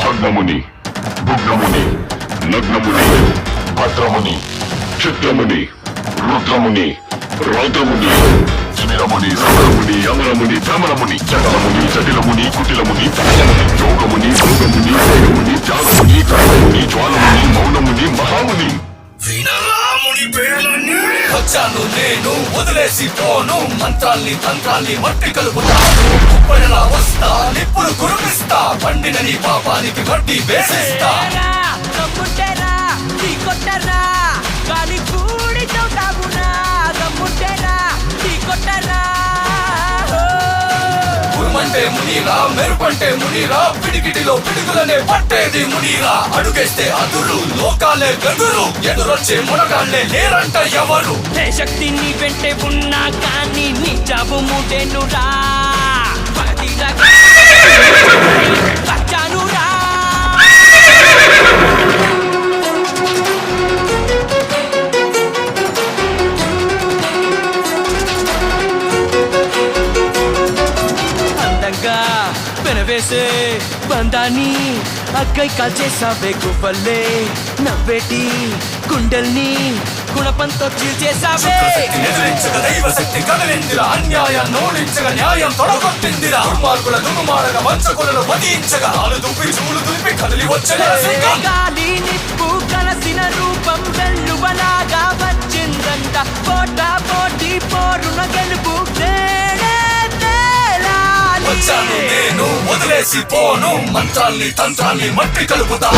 భగ్నముని, భుగ్నముని, నగ్నముని, భద్రముని, చిత్రముని, రుద్రముని, రౌద్రముని, జనిరముని, సమరముని, అమరముని, భ్రమరముని, జగరముని, జటిలముని, కుటిలముని, ప్రళయముని, యోగముని, భోగముని, వేగముని, త్యాగముని, కర్మముని, జ్వాలముని, మౌనముని, మహాముని. వినరాముని పేర్లన్నీ వచ్చాను నేను, వదిలేసి పోను. మంత్రాల్ని తంత్రాల్ని మట్టి కలుపుతాను. కుప్పడిలా వస్తా, నిప్పులు కురిపిస్తా. పండిన నీ పాపానికి వడ్డీ వేసిస్తా. ఉరుమంటే మునీరా, మెరుపంటే మునీరా, పిడికిటిలో పిడుగులనే పట్టేది మునీరా. అడుగేస్తే అదురు, లోకాలే గదురు. ఎదురొచ్చే మునగాళ్ళే లేరంట ఎవరు. శక్తి నీ వెంటే ఉన్నా కానీ నీ జాబు మూటేనురా. వచ్చానురా. అందంగా పెనవేసే బంధాన్ని అక్కై కాల్చేసావే గువ్వల్లే. నవ్వేటి గుండెల్ని గుణపంతో చీల్చేసావే. ఎదిరించగ దైవ శక్తి కదిలిందిరా. అన్యాయం ఓడించగ న్యాయం తొడగొట్టిందిరా. దుర్మార్గుల దుర్మార్గ వంచకులను వధించగా నాలు దుప్పి చూలు దులిపి కదిలి వచ్చే గాలి నిప్పు కలసిన రూపం వెల్లువలాగా వచ్చిందంట. పోటా పోటీ పోరున గెలుపు వచ్చాను నేను, వదిలేసి పోను. మంత్రాల్ని తంత్రాల్ని మట్టి కలుపుతా.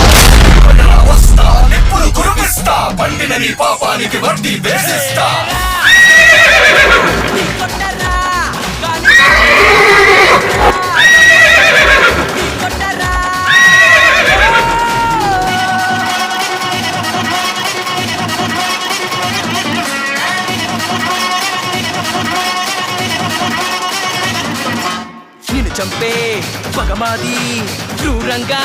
వస్తా, నిప్పులు కురిపిస్తా. పండిన నీ పాపానికి వడ్డీ వేసిస్తా. నిన్ను చంపే పగమాది క్రూరంగా